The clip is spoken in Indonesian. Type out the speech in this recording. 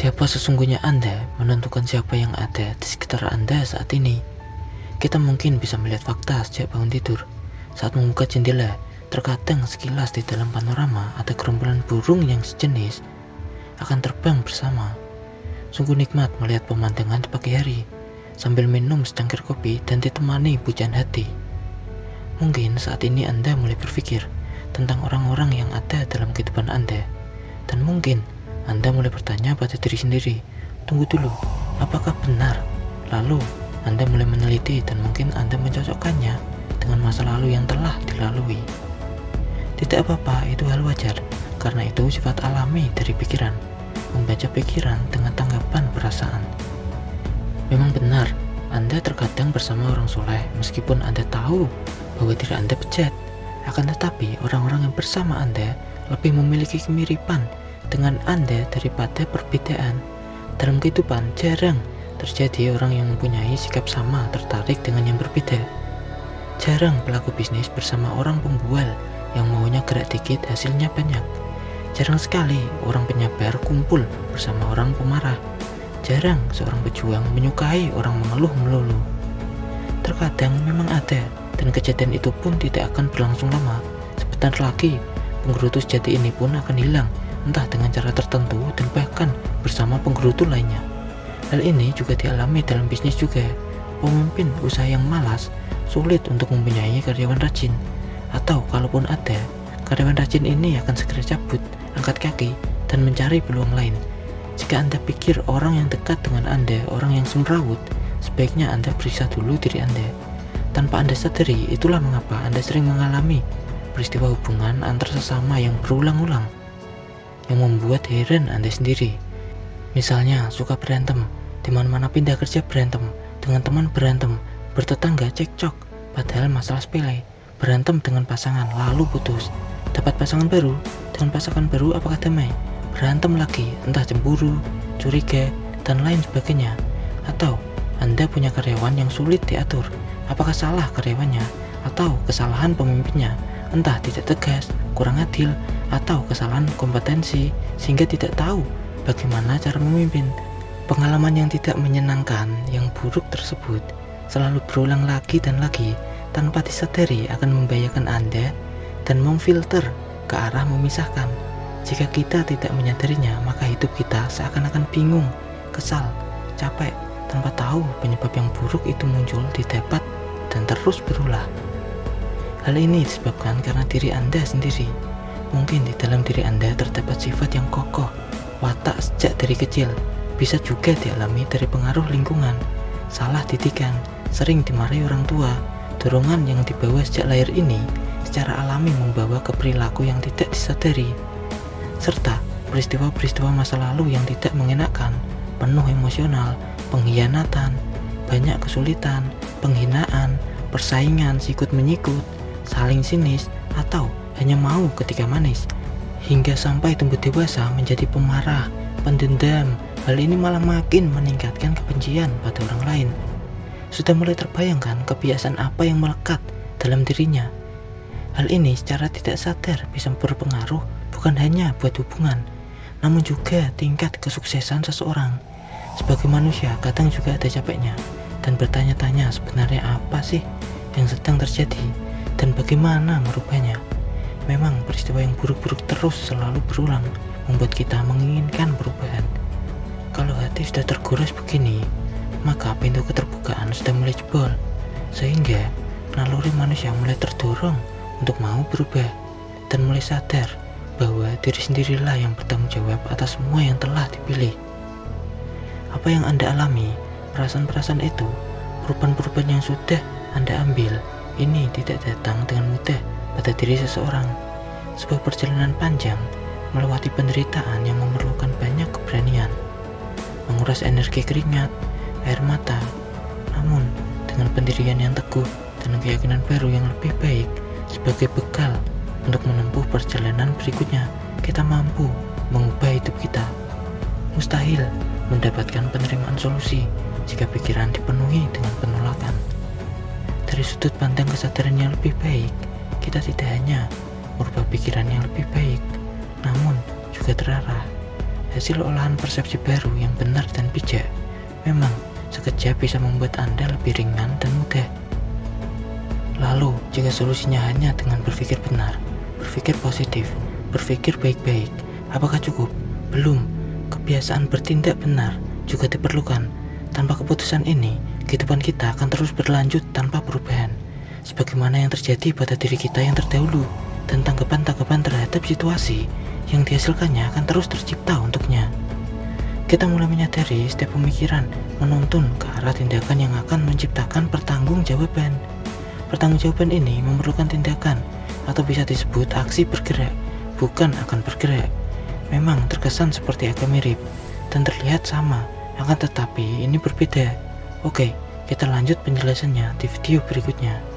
Siapa sesungguhnya Anda menentukan siapa yang ada di sekitar Anda saat ini. Kita mungkin bisa melihat fakta sejak bangun tidur. Saat membuka jendela, terkadang sekilas di dalam panorama ada gerombolan burung yang sejenis akan terbang bersama. Sungguh nikmat melihat pemandangan di pagi hari, sambil minum secangkir kopi dan ditemani pujian hati. Mungkin saat ini Anda mulai berpikir tentang orang-orang yang ada dalam kehidupan Anda. Dan mungkin Anda mulai bertanya pada diri sendiri, tunggu dulu, apakah benar? Lalu Anda mulai meneliti dan mungkin Anda mencocokkannya dengan masa lalu yang telah dilalui. Tidak apa-apa, itu hal wajar, karena itu sifat alami dari pikiran, membaca pikiran dengan tanggapan perasaan. Memang benar, Anda terkadang bersama orang soleh meskipun Anda tahu bahwa diri Anda bejat. Akan tetapi orang-orang yang bersama Anda lebih memiliki kemiripan dengan Anda daripada perbedaan. Dalam kehidupan jarang terjadi orang yang mempunyai sikap sama tertarik dengan yang berbeda. Jarang pelaku bisnis bersama orang pembual yang maunya gerak dikit hasilnya banyak. Jarang sekali orang penyabar kumpul bersama orang pemarah. Jarang seorang pejuang menyukai orang mengeluh melulu. Terkadang memang ada, dan kejadian itu pun tidak akan berlangsung lama. Sebentar lagi penggerutu sejati ini pun akan hilang, entah dengan cara tertentu dan bahkan bersama penggerutu lainnya. Hal ini juga dialami dalam bisnis juga. Pemimpin usaha yang malas sulit untuk mempunyai karyawan rajin, atau kalaupun ada, karyawan rajin ini akan segera cabut, angkat kaki, dan mencari peluang lain. Jika Anda pikir orang yang dekat dengan Anda orang yang semrawut, sebaiknya Anda periksa dulu diri Anda. Tanpa Anda sadari, itulah mengapa Anda sering mengalami peristiwa hubungan antar sesama yang berulang-ulang, yang membuat heran Anda sendiri. Misalnya suka berantem, di mana-mana pindah kerja berantem, dengan teman berantem, bertetangga cekcok, padahal masalah sepele. Berantem dengan pasangan lalu putus, dapat pasangan baru, dengan pasangan baru apakah damai? Berantem lagi, entah cemburu, curiga, dan lain sebagainya. Atau Anda punya karyawan yang sulit diatur, apakah salah karyawannya atau kesalahan pemimpinnya? Entah tidak tegas, kurang adil, atau kesalahan kompetensi sehingga tidak tahu bagaimana cara memimpin. Pengalaman yang tidak menyenangkan yang buruk tersebut selalu berulang lagi dan lagi tanpa disadari akan membahayakan Anda dan memfilter ke arah memisahkan. Jika kita tidak menyadarinya, maka hidup kita seakan-akan bingung, kesal, capek tanpa tahu penyebab yang buruk itu muncul didapat dan terus berulah. Hal ini disebabkan karena diri Anda sendiri. Mungkin di dalam diri Anda terdapat sifat yang kokoh, watak sejak dari kecil. Bisa juga dialami dari pengaruh lingkungan, salah didikan, sering dimarahi orang tua. Dorongan yang dibawa sejak lahir ini secara alami membawa ke perilaku yang tidak disadari, serta peristiwa-peristiwa masa lalu yang tidak mengenakan, penuh emosional, pengkhianatan, banyak kesulitan, penghinaan, persaingan sikut menyikut, saling sinis, atau hanya mau ketika manis, hingga sampai tumbuh dewasa menjadi pemarah, pendendam. Hal ini malah makin meningkatkan kebencian pada orang lain. Sudah mulai terbayangkan kebiasaan apa yang melekat dalam dirinya. Hal ini secara tidak sadar bisa berpengaruh bukan hanya buat hubungan, namun juga tingkat kesuksesan seseorang. Sebagai manusia, kadang juga ada capeknya dan bertanya-tanya sebenarnya apa sih yang sedang terjadi dan bagaimana merubahnya. Memang peristiwa yang buruk-buruk terus selalu berulang, membuat kita menginginkan perubahan. Kalau hati sudah tergores begini, maka pintu keterbukaan sudah mulai jebol, sehingga naluri manusia mulai terdorong untuk mau berubah dan mulai sadar bahwa diri sendirilah yang bertanggung jawab atas semua yang telah dipilih. Apa yang Anda alami, perasaan-perasaan itu, perubahan-perubahan yang sudah Anda ambil, ini tidak datang dengan mudah pada diri seseorang. Sebuah perjalanan panjang melewati penderitaan yang memerlukan banyak keberanian, menguras energi keringat, air mata. Namun dengan pendirian yang teguh dan keyakinan baru yang lebih baik sebagai bekal untuk menempuh perjalanan berikutnya, kita mampu mengubah hidup kita. Mustahil mendapatkan penerimaan solusi jika pikiran dipenuhi dengan penolakan. Dari sudut pandang kesadaran yang lebih baik, kita tidak hanya merubah pikiran yang lebih baik, namun juga terarah. hasil olahan persepsi baru yang benar dan bijak. Memang, sekejap bisa membuat Anda lebih ringan dan mudah. Lalu, jika solusinya hanya dengan berpikir benar, berpikir positif, berpikir baik-baik, apakah cukup? Belum. Kebiasaan bertindak benar juga diperlukan. Tanpa keputusan ini, kehidupan kita akan terus berlanjut tanpa perubahan, sebagaimana yang terjadi pada diri kita yang terdahulu, dan tanggapan-tanggapan terhadap situasi yang dihasilkannya akan terus tercipta untuknya. Kita mulai menyadari setiap pemikiran menuntun ke arah tindakan yang akan menciptakan pertanggungjawaban. Pertanggungjawaban ini memerlukan tindakan, atau bisa disebut aksi bergerak, bukan akan bergerak. Memang terkesan seperti agak mirip dan terlihat sama, akan tetapi ini berbeda. Oke, kita lanjut penjelasannya di video berikutnya.